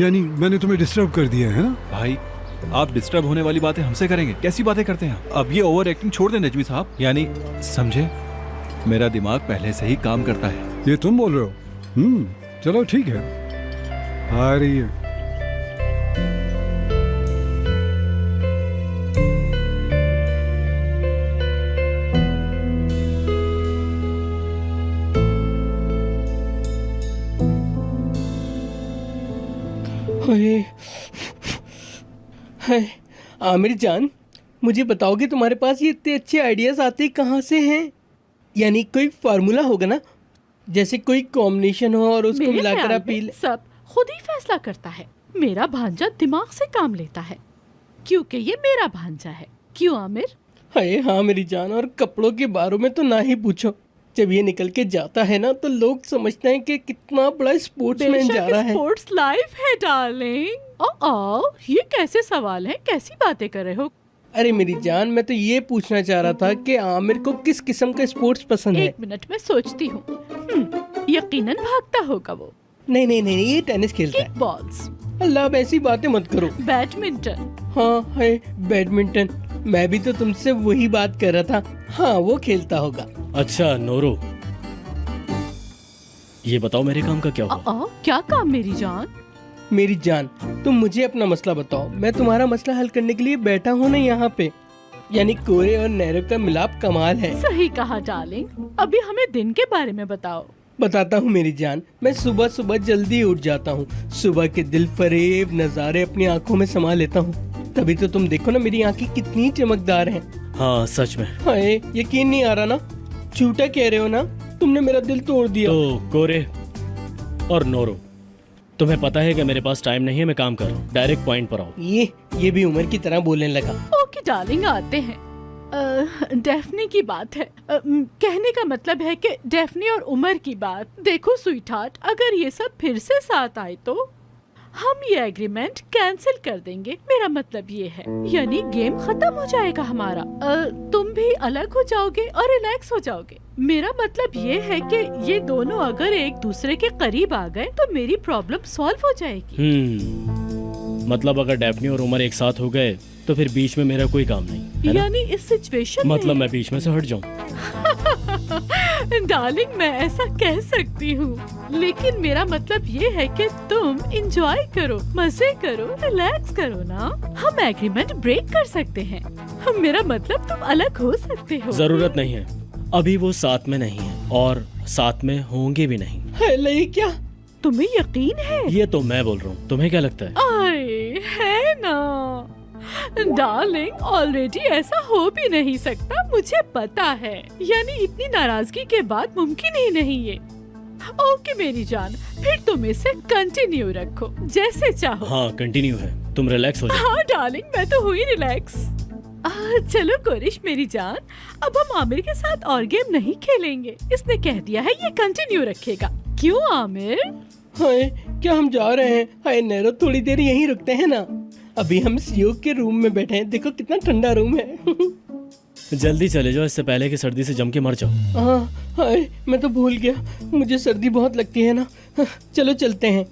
Speaker 5: यानी मैंने तुम्हें डिस्टर्ब कर दिया है ना?
Speaker 9: भाई आप डिस्टर्ब होने वाली बातें हमसे करेंगे? कैसी बातें करते हैं आप? अब ये ओवर एक्टिंग छोड़ दें नजमी साहब। यानी समझे, मेरा दिमाग पहले से ही काम करता है।
Speaker 5: ये तुम बोल रहे हो? चलो ठीक है, आ रही है।
Speaker 3: हाय आमिर जान, मुझे बताओगे तुम्हारे पास ये इतने अच्छे आइडियाज आते कहाँ से हैं? यानी कोई फार्मूला होगा ना, जैसे कोई कॉम्बिनेशन हो और उसको
Speaker 2: मेरे
Speaker 3: मिलाकर
Speaker 2: ख्याल
Speaker 3: आप पी
Speaker 2: में
Speaker 3: ले।
Speaker 2: सब खुद ही फैसला करता है। मेरा भांजा दिमाग से काम लेता है क्योंकि ये मेरा भांजा है। क्यों आमिर?
Speaker 3: हाय हाँ मेरी जान, और कपड़ों के बारे में तो ना ही पूछो। जब ये निकल के जाता है ना तो लोग समझते हैं कि कितना बड़ा स्पोर्ट्समैन जा रहा है।
Speaker 2: स्पोर्ट्स लाइफ है डार्लिंग। ये कैसे सवाल है, कैसी बातें कर रहे हो?
Speaker 3: अरे मेरी जान, मैं तो ये पूछना चाह रहा था कि आमिर को किस किस्म का स्पोर्ट्स पसंद है।
Speaker 2: एक मिनट में सोचती हूँ। यकीनन भागता होगा वो।
Speaker 3: नहीं नहीं नहीं, ये टेनिस खेलता है।
Speaker 2: बॉल्स।
Speaker 3: अल्लाह, अब ऐसी बातें मत करो।
Speaker 2: बैडमिंटन।
Speaker 3: हाँ है बैडमिंटन, मैं भी तो तुमसे वही बात कर रहा था। हाँ वो खेलता होगा।
Speaker 8: अच्छा नोरो, ये बताओ मेरे काम का क्या हुआ?
Speaker 2: क्या काम मेरी जान?
Speaker 3: मेरी जान, तुम मुझे अपना मसला बताओ, मैं तुम्हारा मसला हल करने के लिए बैठा हूँ ना यहाँ पे। यानी कोरे और नैरो का मिलाप कमाल है।
Speaker 2: सही कहा डार्लिंग। अभी हमें दिन के बारे में बताओ।
Speaker 3: बताता हूँ मेरी जान, मैं सुबह सुबह जल्दी उठ जाता हूँ। सुबह के दिल फरेब नजारे अपनी आंखों में समा लेता हूँ। तभी तो तुम देखो ना मेरी आंखें कितनी चमकदार हैं।
Speaker 8: हाँ सच में।
Speaker 3: हाय, यकीन नहीं आ रहा ना? झूठा कह रहे हो ना? तुमने मेरा दिल तोड़ दिया।
Speaker 8: तो कोरे और नोरो, तुम्हें पता है कि मेरे पास टाइम नहीं है, मैं काम कर रहा हूँ। डायरेक्ट पॉइंट पर आओ।
Speaker 3: ये भी उम्र की तरह बोलने लगा।
Speaker 2: ओके डार्लिंग, आते हैं। डेफनी की बात है। कहने का मतलब है कि डेफनी और उमर की बात। देखो स्वीटहार्ट, अगर ये सब फिर से साथ आए तो हम ये एग्रीमेंट कैंसिल कर देंगे। मेरा मतलब ये है, यानी गेम खत्म हो जाएगा हमारा। तुम भी अलग हो जाओगे और रिलैक्स हो जाओगे। मेरा मतलब ये है कि ये दोनों अगर एक दूसरे के करीब आ गए तो मेरी प्रॉब्लम सॉल्व हो जाएगी।
Speaker 8: मतलब अगर डेफनी और उमर एक साथ हो गए तो फिर बीच में मेरा कोई काम नहीं है ना?
Speaker 2: यानी इस सिचुएशन
Speaker 8: मतलब मैं बीच में से हट जाऊं?
Speaker 2: डार्लिंग, मैं ऐसा कह सकती हूँ, लेकिन मेरा मतलब ये है कि तुम एंजॉय करो, मजे करो, रिलैक्स करो ना। हम एग्रीमेंट ब्रेक कर सकते हैं। मेरा मतलब तुम अलग हो सकते हो।
Speaker 8: जरूरत नहीं है, अभी वो साथ में नहीं है और साथ में होंगे भी नहीं।
Speaker 3: है क्या?
Speaker 2: तुम्हें यकीन है?
Speaker 8: ये तो मैं बोल रहा हूँ, तुम्हें क्या लगता है?
Speaker 2: अरे है ना डार्लिंग, ऑलरेडी ऐसा हो भी नहीं सकता, मुझे पता है। यानी इतनी नाराजगी के बाद मुमकिन ही नहीं ये। ओके मेरी जान, फिर तुम इसे कंटिन्यू रखो जैसे चाहो।
Speaker 8: हाँ कंटिन्यू है, तुम रिलैक्स हो जाओ।
Speaker 2: हाँ डार्लिंग, मैं तो हुई रिलैक्स। चलो कोरिश मेरी जान, अब हम आमिर के साथ और गेम नहीं खेलेंगे। इसने कह दिया है ये कंटिन्यू रखेगा। क्यों आमिर?
Speaker 3: हाय, क्या हम जा रहे हैं? हाय नैरो, थोड़ी देर यहीं रुकते हैं ना। अभी हम सीओ के रूम में बैठे हैं, देखो कितना ठंडा रूम है।
Speaker 8: जल्दी चले जाओ, इससे पहले कि सर्दी से जम के मर जाओ।
Speaker 3: हाँ हाय, मैं तो भूल गया, मुझे सर्दी बहुत लगती है ना। चलो चलते हैं।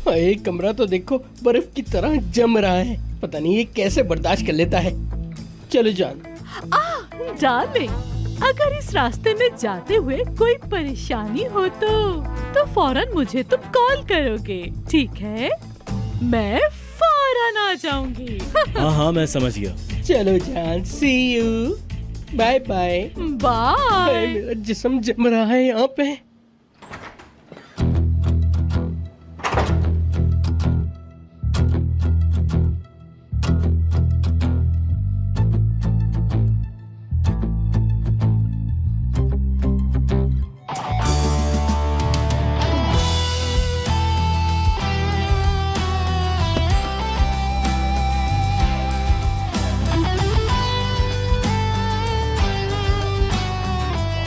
Speaker 3: हाय, कमरा तो देखो बर्फ की तरह जम रहा है, पता नहीं ये कैसे बर्दाश्त कर लेता है। चलो जान।
Speaker 2: डार्लिंग, अगर इस रास्ते में जाते हुए कोई परेशानी हो तो फौरन मुझे तुम कॉल करोगे, ठीक है? मैं फौरन आ जाऊंगी।
Speaker 8: हाँ हाँ मैं समझ गया।
Speaker 3: चलो जान, see you. Bye bye.
Speaker 2: Bye.
Speaker 3: मेरा जिस्म जम रहा है यहाँ पे।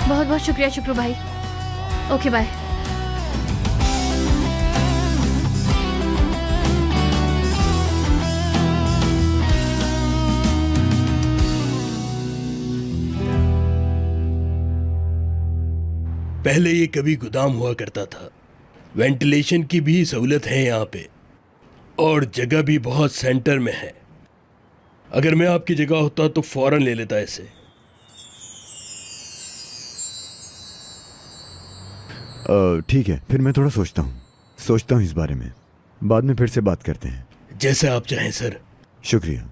Speaker 1: बहुत बहुत शुक्रिया शुक्रू भाई। Okay bye.
Speaker 6: पहले ये कभी गोदाम हुआ करता था। वेंटिलेशन की भी सहूलत है यहाँ पे और जगह भी बहुत सेंटर में है। अगर मैं आपकी जगह होता तो फौरन ले लेता इसे।
Speaker 4: ठीक है, फिर मैं थोड़ा सोचता हूँ इस बारे में। बाद में फिर से बात करते हैं।
Speaker 6: जैसे आप चाहें सर।
Speaker 4: शुक्रिया।